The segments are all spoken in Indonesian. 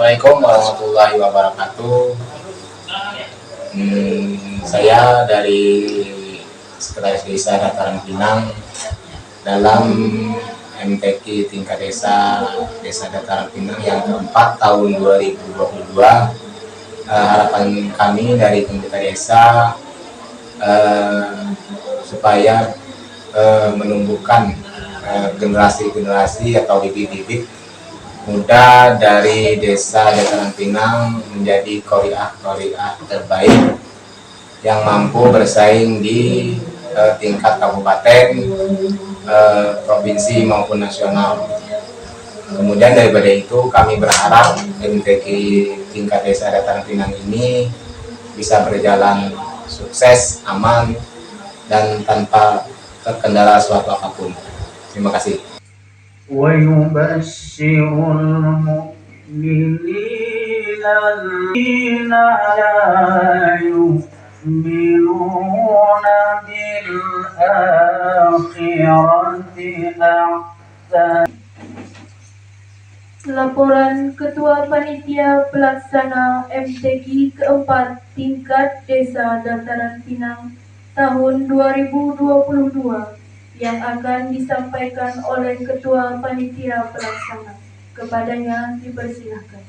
Assalamualaikum warahmatullahi wabarakatuh. Saya dari Sekretaris Desa Dataran Pinang dalam MTQ tingkat Desa Dataran Pinang yang keempat tahun 2022. Harapan kami dari pemerintah desa supaya menumbuhkan generasi-generasi atau bibit-bibit muda dari Desa Dataran Pinang menjadi qori'ah terbaik yang mampu bersaing di tingkat kabupaten, provinsi maupun nasional. Kemudian daripada itu kami berharap MTQ tingkat Desa Dataran Pinang ini bisa berjalan sukses, aman, dan tanpa terkendala suatu apapun. Terima kasih. ويبشر المؤمنين الذين لا يؤمنون بالآخرة أحسن. Laporan Ketua Panitia Pelaksana MTQ keempat tingkat Desa Dataran Pinang tahun 2022 yang akan disampaikan oleh Ketua Panitia Pelaksana. Kepadanya dipersilakan.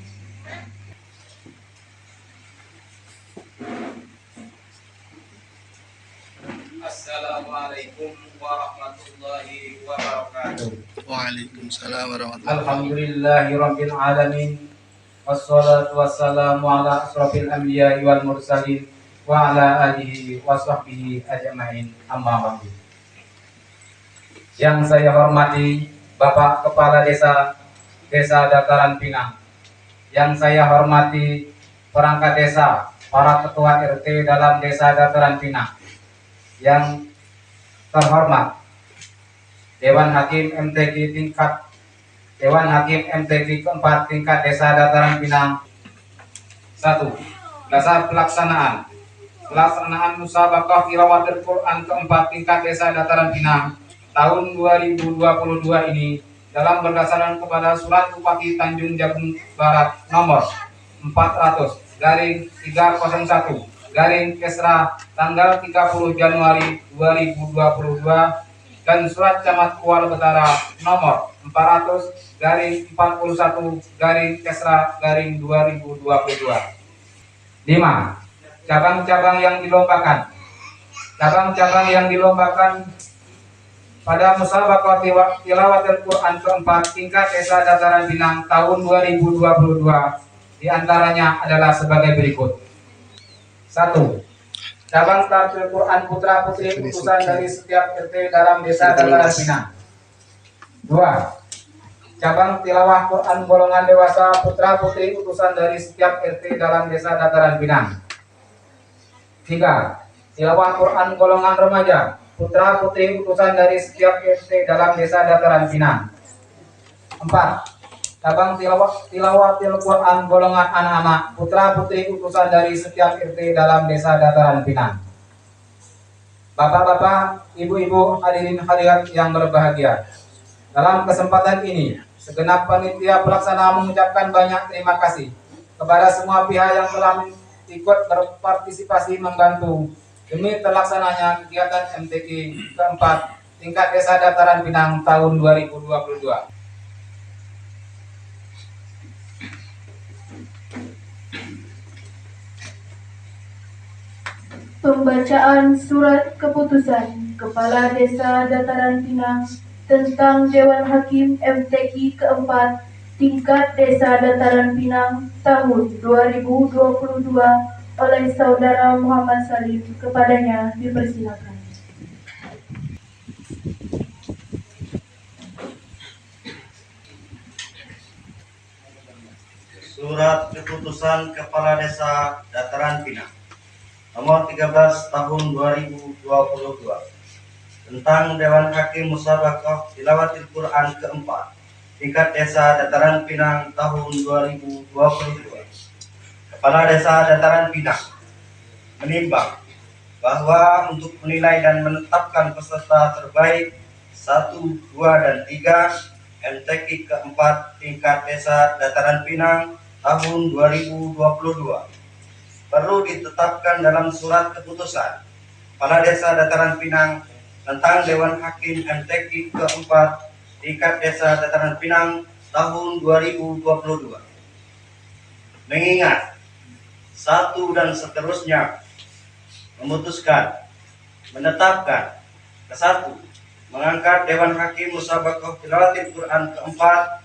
Assalamualaikum warahmatullahi wabarakatuh. Waalaikumsalam warahmatullahi wabarakatuh. Alhamdulillahirabbil alamin. Wassalatu wassalamu ala asrofil anbiya'i wal mursalin wa ala alihi wa sahbihi ajma'in. Amma ba'du. Yang saya hormati Bapak Kepala Desa Dataran Pinang, yang saya hormati perangkat desa, para ketua RT dalam Desa Dataran Pinang, yang terhormat Dewan Hakim MTQ keempat tingkat Desa Dataran Pinang. 1. Dasar pelaksanaan musabaqah tilawatil Quran keempat tingkat Desa Dataran Pinang tahun 2022 ini dalam berdasarkan kepada Surat Bupati Tanjung Jabung Barat nomor 400/301/Kesra tanggal 30 Januari 2022 dan Surat Camat Kuala Betara nomor 400/41/Kesra/2022. 5. Cabang-cabang yang dilombakan pada musabaqah tilawatil Quran keempat tingkat Desa Dataran Pinang tahun 2022 diantaranya adalah sebagai berikut. 1. Cabang tartil Quran putra putri utusan dari setiap RT dalam Desa Dataran Pinang. 2. Cabang tilawah Quran golongan dewasa putra putri utusan dari setiap RT dalam Desa Dataran Pinang. 3. Tilawah Quran golongan remaja putra putri utusan dari setiap RT dalam Desa Dataran Pinang. 4. Cabang tilawatil Quran golongan anak-anak putra putri utusan dari setiap RT dalam Desa Dataran Pinang. Bapak-bapak, ibu-ibu, hadirin hadirat yang berbahagia, dalam kesempatan ini segenap panitia pelaksana mengucapkan banyak terima kasih kepada semua pihak yang telah ikut berpartisipasi membantu demi terlaksananya kegiatan MTQ keempat tingkat Desa Dataran Pinang tahun 2022. Pembacaan Surat Keputusan Kepala Desa Dataran Pinang tentang Dewan Hakim MTQ keempat tingkat Desa Dataran Pinang tahun 2022 oleh Saudara Muhammad Salim. Kepadanya dipersilakan. Surat Keputusan Kepala Desa Dataran Pinang nomor 13 tahun 2022 tentang Dewan Hakim Musabaqah Tilawatil Quran keempat tingkat Desa Dataran Pinang tahun 2022. Kepala Desa Dataran Pinang menimbang bahwa untuk menilai dan menetapkan peserta terbaik 1, 2, dan 3 MTQ keempat tingkat Desa Dataran Pinang tahun 2022 perlu ditetapkan dalam surat keputusan Kepala Desa Dataran Pinang tentang Dewan Hakim MTQ keempat tingkat Desa Dataran Pinang tahun 2022. Mengingat satu dan seterusnya memutuskan menetapkan kesatu mengangkat Dewan Hakim Musabaqah Tilawatil Quran keempat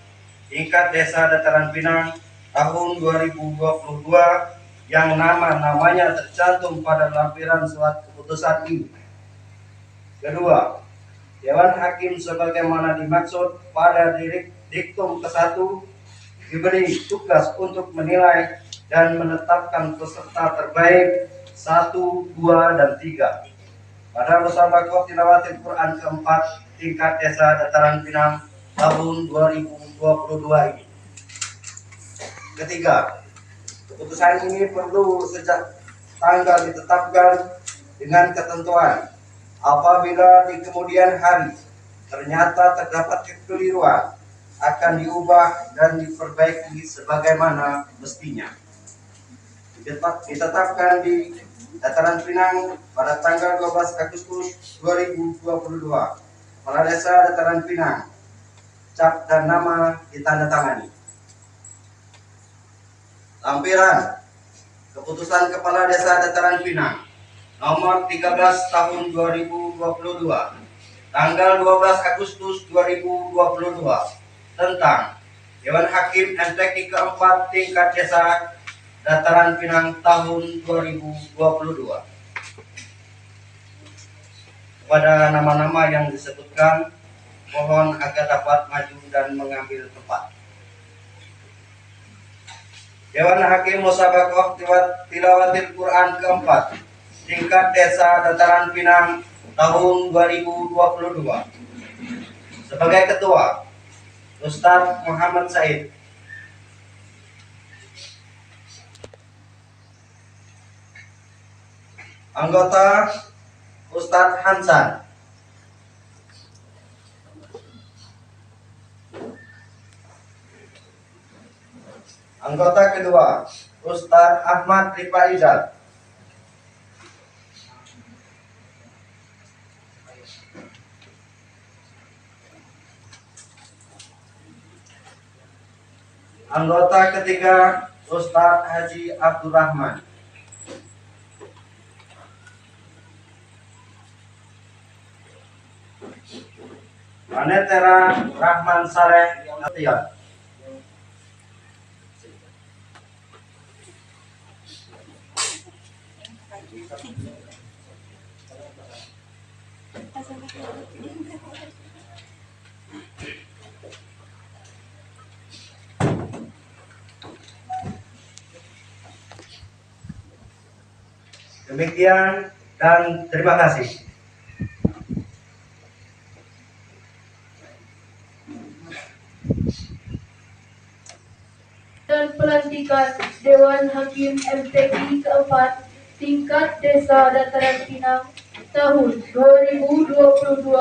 tingkat Desa Dataran Pinang tahun 2022 yang nama-namanya tercantum pada lampiran surat keputusan ini. Kedua, Dewan Hakim sebagaimana dimaksud pada diktum ke-1 diberi tugas untuk menilai dan menetapkan peserta terbaik 1, 2, dan 3 pada Musabaqah Tilawatil Quran keempat tingkat Desa Dataran Pinang tahun 2022 ini. Ketiga, keputusan ini perlu sejak tanggal ditetapkan dengan ketentuan apabila di kemudian hari ternyata terdapat kekeliruan akan diubah dan diperbaiki sebagaimana mestinya. Ditetapkan di Dataran Pinang pada tanggal 12 Agustus 2022. Kepala Desa Dataran Pinang, cap dan nama ditandatangani. Lampiran Keputusan Kepala Desa Dataran Pinang nomor 13 tahun 2022 tanggal 12 Agustus 2022 tentang Dewan Hakim MTQ keempat tingkat Desa Dataran Pinang tahun 2022. Pada nama-nama yang disebutkan, mohon agar dapat maju dan mengambil tempat. Dewan Hakim Musabaqah Tilawatil Quran keempat tingkat Desa Dataran Pinang tahun 2022. Sebagai Ketua, Ustadz Muhammad Said. Anggota, Ustadz Hansan. Anggota kedua, Ustadz Ahmad Rifaizal. Anggota ketiga, Ustadz Haji Abdurrahman. Panetera Rahman Saleh Atiyah. Demikian dan terima kasih. Dan pelantikan Dewan Hakim MTQ keempat tingkat Desa Dataran Pinang tahun 2022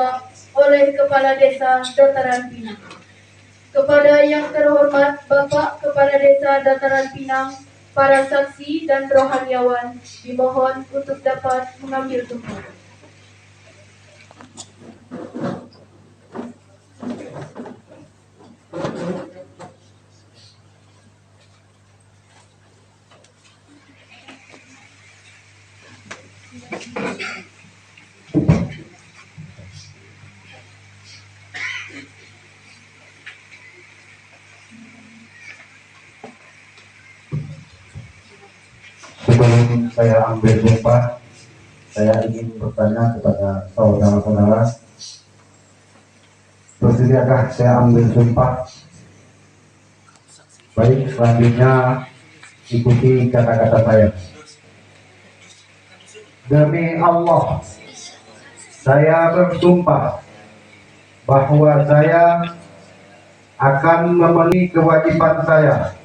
oleh Kepala Desa Dataran Pinang. Kepada yang terhormat Bapak Kepala Desa Dataran Pinang, para saksi dan rohaniawan dimohon untuk dapat mengambil tempat. Sebelum saya ambil sumpah, saya ingin bertanya kepada saudara-saudara, bersediakah saya ambil sumpah? Baik, selanjutnya ikuti kata-kata saya. Demi Allah, saya bersumpah bahwa saya akan memenuhi kewajiban saya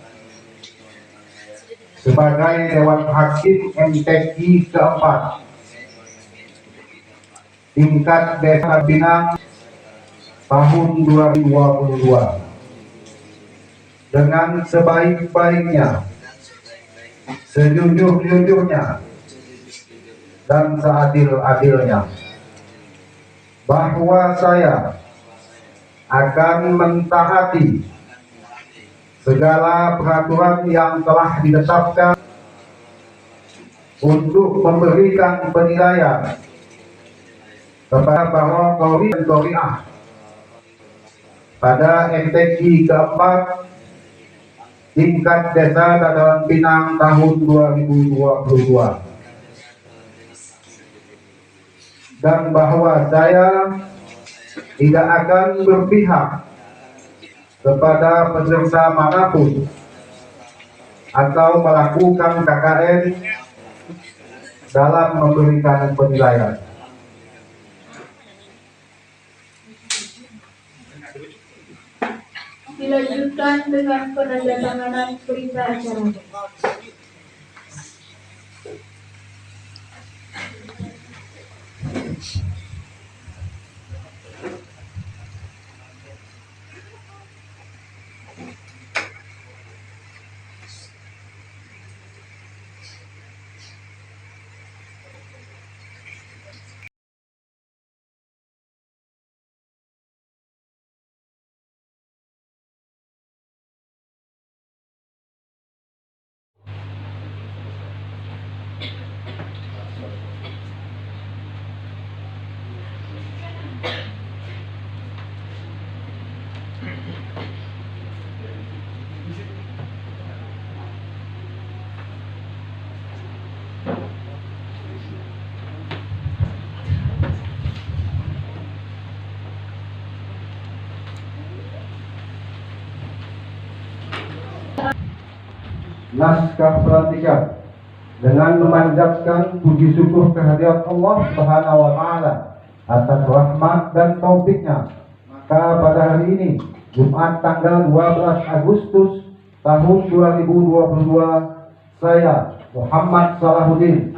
sebagai Dewan Hakim MTQ keempat tingkat Desa Pinang tahun 2022 dengan sebaik-baiknya, sejujur-jujurnya, dan seadil-adilnya, bahwa saya akan mentaati segala peraturan yang telah ditetapkan untuk memberikan penilaian kepada para qori dan qoriah pada MTQ keempat tingkat desa Dataran Pinang tahun 2022, dan bahwa saya tidak akan berpihak kepada peserta manapun atau melakukan KKN dalam memberikan penilaian. Dilanjutkan dengan penandatanganan berita acara. Naskah pelantikan dengan memanjatkan puji syukur kehadirat Allah Subhanahu wa Ta'ala atas rahmat dan taufiknya, maka pada hari ini Jumat tanggal 12 Agustus tahun 2022, saya Muhammad Salahuddin,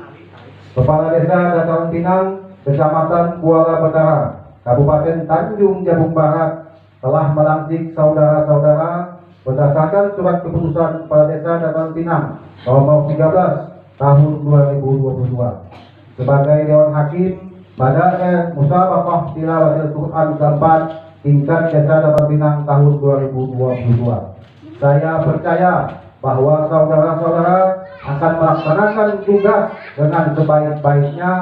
Kepala Desa Dataran Pinang, Kecamatan Kuala Betara, Kabupaten Tanjung Jabung Barat, telah melantik saudara-saudara berdasarkan surat keputusan Kepala Desa Dataran Pinang nomor 13 tahun 2022 sebagai Dewan Hakim pada Musabaqah Tilawatil Quran keempat tingkat Desa Dataran Pinang tahun 2022. Saya percaya bahwa saudara-saudara akan melaksanakan tugas dengan sebaik-baiknya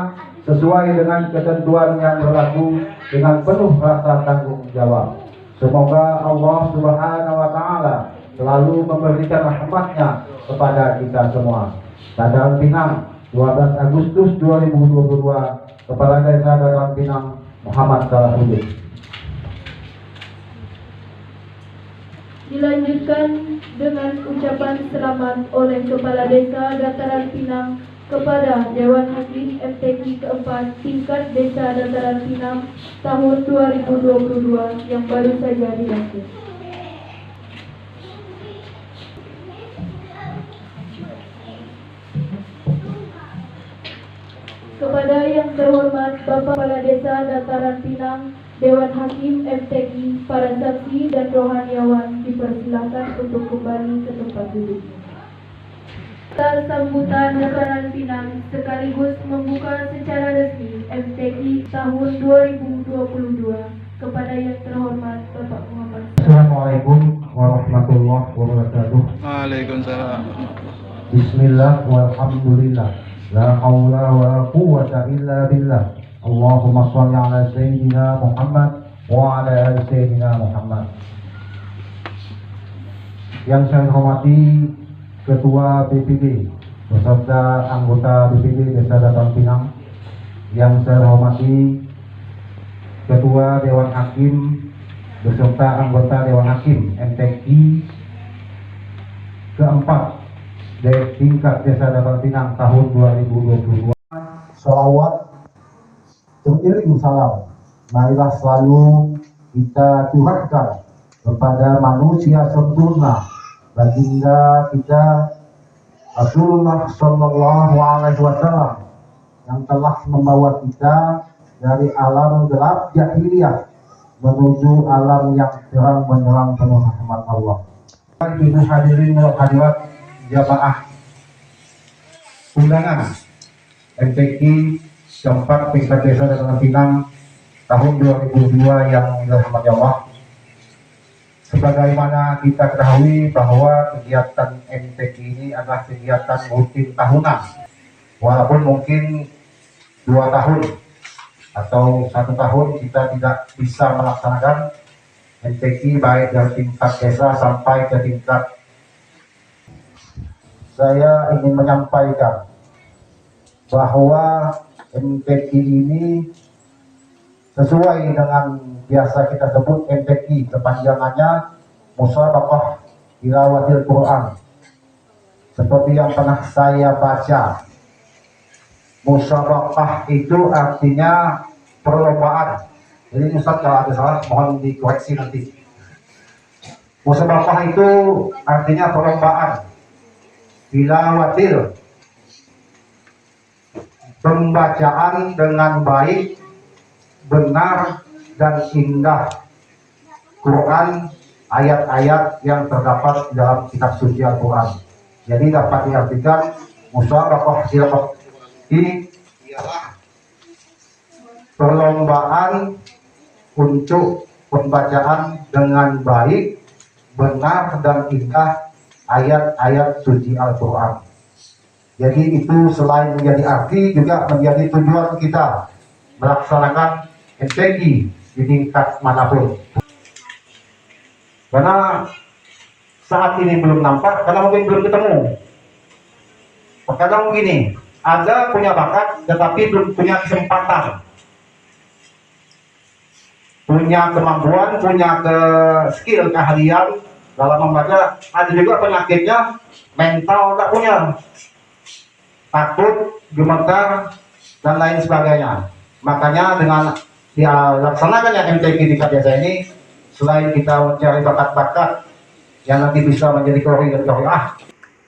sesuai dengan ketentuan yang berlaku dengan penuh rasa tanggung jawab. Semoga Allah Subhanahu wa Ta'ala selalu memberikan rahmatnya kepada kita semua. Dataran Pinang, 12 Agustus 2022, Kepala Desa Dataran Pinang, Muhammad Salahuddin. Dilanjutkan dengan ucapan selamat oleh Kepala Desa Dataran Pinang kepada Dewan Hakim MTQ keempat tingkat Desa Dataran Pinang tahun 2022 yang baru saja dilantik. Kepada yang terhormat Bapak Kepala Desa Dataran Pinang, Dewan Hakim MTQ, para saksi dan rohaniawan dipersilakan untuk kembali ke tempat duduknya. Atas sambutan Dataran Pinang sekaligus membuka secara resmi MTQ tahun 2022 kepada yang terhormat Bapak Muhammad. Assalamualaikum warahmatullahi wabarakatuh. Waalaikumsalam. Bismillah walhamdulillah, la haula wa la quwwata illa billah. Allahumma shalli ala sayyidina Muhammad wa ala ali sayyidina Muhammad. Yang saya hormati Ketua BPD beserta anggota BPD Desa Dataran Pinang, yang saya hormati Ketua Dewan Hakim beserta anggota Dewan Hakim MTQ keempat dari tingkat Desa Dataran Pinang tahun 2022. Salawat beriring salam, marilah selalu kita curahkan kepada manusia sempurna, baginda kita Rasulullah Shallallahu Alaihi Wasallam, yang telah membawa kita dari alam gelap jahiliyah menuju alam yang terang benderang penuh rahmat Allah. Ibu hadirin wa hadirat jamaah undangan MTQ keempat tingkat desa Dataran Pinang tahun 2002 yang dirahmati Allah. Sebagaimana kita ketahui bahwa kegiatan MTQ ini adalah kegiatan rutin tahunan, walaupun mungkin 2 tahun atau 1 tahun kita tidak bisa melaksanakan MTQ baik dari tingkat desa sampai ke tingkat. Saya ingin menyampaikan bahwa MTQ ini sesuai dengan biasa kita sebut MTQ, kepanjangannya Musabaqah Tilawatil Quran. Seperti yang pernah saya baca, Musabaqah itu artinya perlombaan. Jadi Ustaz kalau ada salah mohon dikoreksi nanti. Musabaqah itu artinya perlombaan. Tilawatil, pembacaan dengan baik, benar dan indah Quran, ayat-ayat yang terdapat dalam kitab suci Al-Quran. Jadi dapat diartikan musabaqah ini ialah perlombaan untuk pembacaan dengan baik, benar dan indah ayat-ayat suci Al-Quran. Jadi itu selain menjadi arti juga menjadi tujuan kita melaksanakan MTQ di tingkat manapun. Karena saat ini belum nampak, karena mungkin belum ketemu. Terkadang begini, Anda punya bakat tetapi belum punya kesempatan, punya kemampuan, punya skill, keahlian dalam membaca. Ada juga penyakitnya mental tak punya, takut, gemetar dan lain sebagainya. Makanya dengan dilaksanakannya MTQ di desa ini, selain kita mencari bakat-bakat yang nanti bisa menjadi kori dan kori,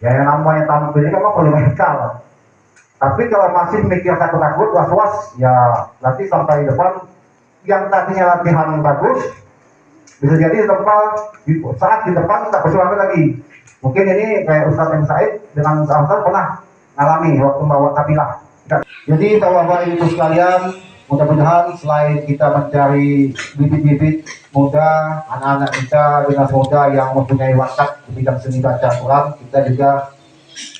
ya yang namanya tampil ini kan perlu mental. Tapi kalau masih mikir takut-takut, was-was, ya nanti sampai depan yang tadinya latihan bagus bisa jadi saat di depan tak bersuara lagi. Mungkin ini kayak Ustaz M. Said dengan Ustaz pernah alami waktu membawa kabilah. Jadi bapak-bapak ibu sekalian, mudah-mudahan selain kita mencari bibit-bibit muda, anak-anak kita, generasi muda yang mempunyai watak di bidang seni baca Quran, kita juga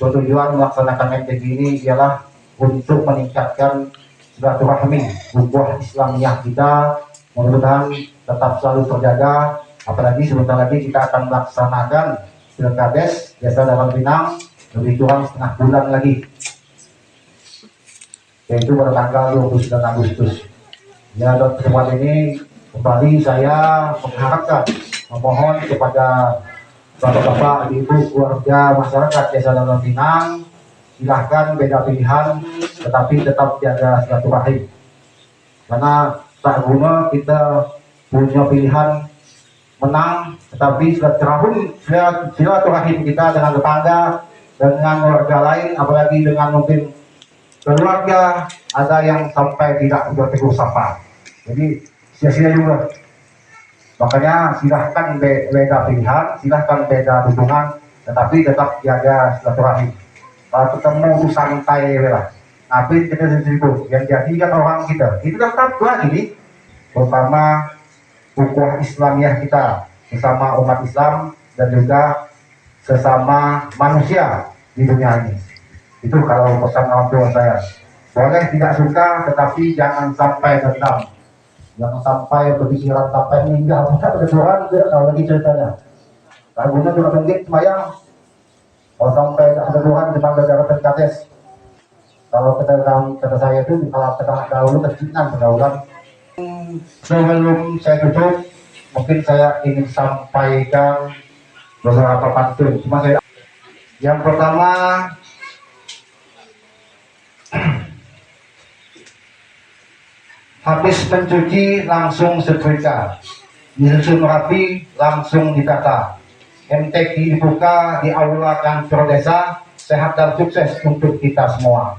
bertujuan melaksanakan MTQ ini ialah untuk meningkatkan silaturahmi ukhuwah Islamiyah kita. Mudah-mudahan tetap selalu terjaga, apalagi sebentar lagi kita akan melaksanakan Pilkades Desa Dataran Pinang lebih kurang setengah bulan lagi, yaitu pada tanggal 29 Agustus. Ya, dalam kesempatan ini kembali saya mengharapkan, memohon kepada bapak-bapak, ibu, keluarga, masyarakat Desa Dataran Pinang, silahkan beda pilihan, tetapi tetap jaga silaturahim. Karena tak guna kita punya pilihan menang, tetapi silaturahim kita dengan tetangga, dengan keluarga lain, apalagi dengan mungkin keluarga ada yang sampai tidak bertegur sapa, jadi sia-sia juga. Makanya silahkan beda pilihan, silahkan beda dukungan, tetapi tetap jaga silaturahim. Kalau ketemu itu santai lah, tapi kita itu yang jadi kan orang kita itu tetap lagi, terutama ukhuwah Islamiyah kita bersama umat Islam dan juga sesama manusia di dunia ini. Itu kalau pesan orang tua saya. Boleh tidak suka, tetapi jangan sampai dendam, jangan sampai berpikiran sampai meninggal. Kita berdoa tidak tahu lagi ceritanya. Kalau guna cuma mungkin semayang, kalau sampai ada Tuhan cuma gara-gara Pilkades. Kalau kata saya itu kalau kita dahulu kecilan pergaulan. Sebelum saya tutup, mungkin saya ingin sampaikan beberapa pantun. Cuma saya yang pertama, habis mencuci langsung setrika, disusun rapi langsung ditata. MTQ dibuka di aula kantor desa, sehat dan sukses untuk kita semua.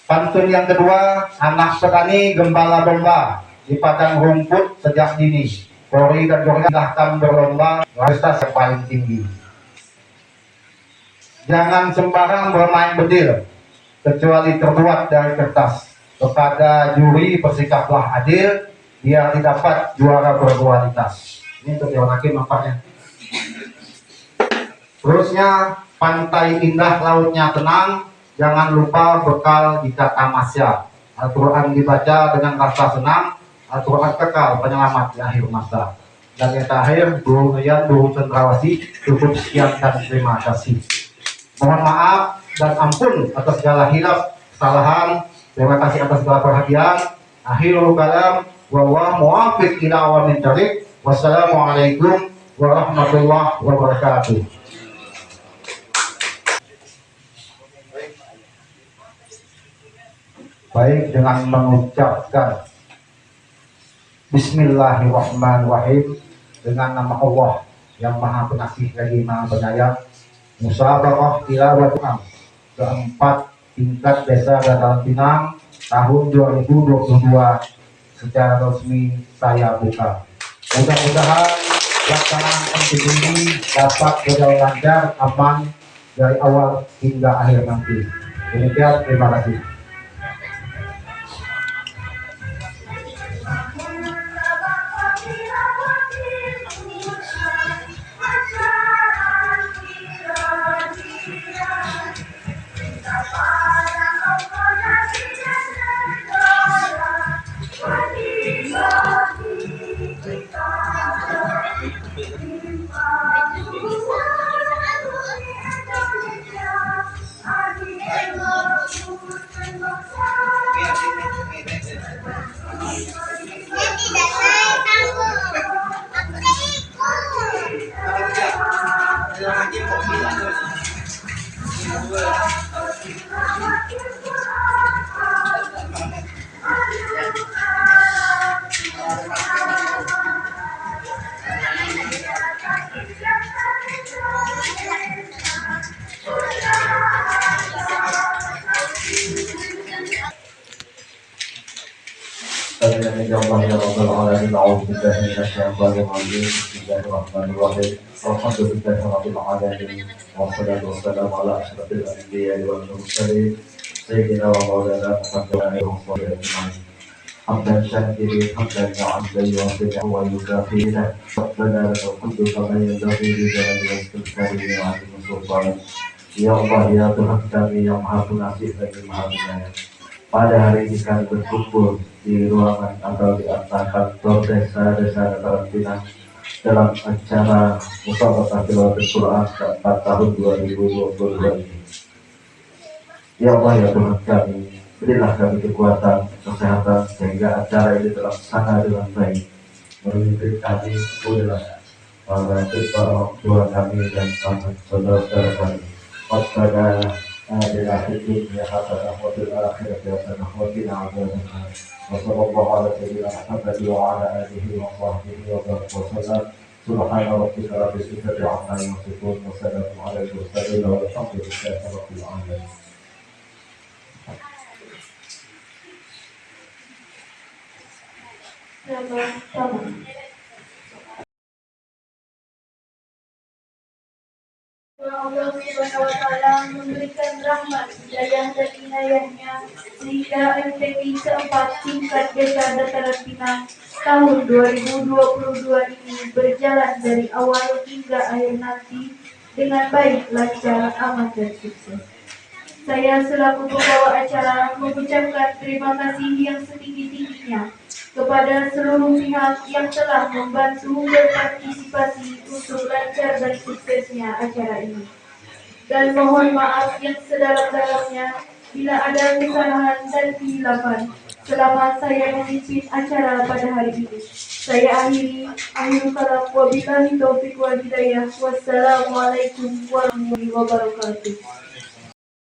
Pantun yang kedua, anak petani gembala domba di padang rumput sejak dini. Polri dan Polri akan berlomba prestasi yang paling tinggi. Jangan sembarang bermain bedil kecuali terbuat dari kertas. Kepada juri bersikaplah adil biar didapat juara berkualitas. Ini untuk Dewan Hakim nampaknya. Terusnya, pantai indah lautnya tenang, jangan lupa bekal jika tamasya. Al-Quran dibaca dengan rasa senang, Al-Quran kekal penyelamat di akhir masa. Dan yang terakhir, Guru Rian, Guru Cendrawasih, cukup sekian dan terima kasih. Mohon maaf dan ampun atas segala hilaf, kesalahan. Terima kasih atas segala perhatian. Akhirul kalam, wallahu muwaffiq ila aqwamit thoriq. Wassalamualaikum warahmatullahi wabarakatuh. Baik, dengan mengucapkan Bismillahirrahmanirrahim, dengan nama Allah yang Maha Pengasih lagi Maha Penyayang, musabaqah tilawah keempat tingkat desa Dataran Pinang tahun 2022 secara resmi saya buka. Mudah-mudahan pelaksanaan MTQ ini dapat berjalan lancar, aman dari awal hingga akhir nanti. Demikian, terima kasih. Wassalatu wassalamu ala asyrafil anbiya'i wal mursalin sayyidina wa maulana Muhammadin wa alihi ajma'in. Hamdan syakirin hamdan ya'amdan yu'afidah wa yukafidah Rabbana lakal hamdu kama yanbaghi li jalali wajhika al-karim wa 'azimi sultanik. Ya Allah, ya Tuhan kami yang Maha Pengasih lagi Maha Penyayang, pada hari ini kami berkumpul di ruangan atau di atas kantor desa Dataran Pinang dalam acara musabaqah tilawatul Quran keempat tahun 2022 ini. Ya Allah, ya Tuhan kami, berilah kami kekuatan, kesehatan sehingga acara ini terlaksana dengan baik. Memimpin kami adalah para orang kami dan saudara-saudara kami. Waspada adalah dunia hasanah wa fil akhirati hasanah wa qina adzabannar. Wassallallahu ala sayyidina Muhammad wa ala alihi wa sahbihi wa sallam. Subhana rabbika rabbil izzati amma yasifun wa salamun ala al-mursalin walhamdulillahi rabbil alamin. Allah Subhanahu wa Ta'ala memberikan rahmat, hidayah dan inayahnya sehingga MTQ keempat tingkat desa Dataran Pinang tahun 2022 ini berjalan dari awal hingga akhir nanti dengan baik, lancar, aman dan sukses. Saya selaku pembawa acara mengucapkan terima kasih yang setinggi-tingginya kepada seluruh pihak yang telah membantu berpartisipasi untuk lancar dan suksesnya acara ini. Dan mohon maaf yang sedalam-dalamnya bila ada kesalahan dan kehilafan selama saya memimpin acara pada hari ini. Saya akhirul kalam, wabillahi taufiq wal hidayah. Wassalamualaikum warahmatullahi wabarakatuh.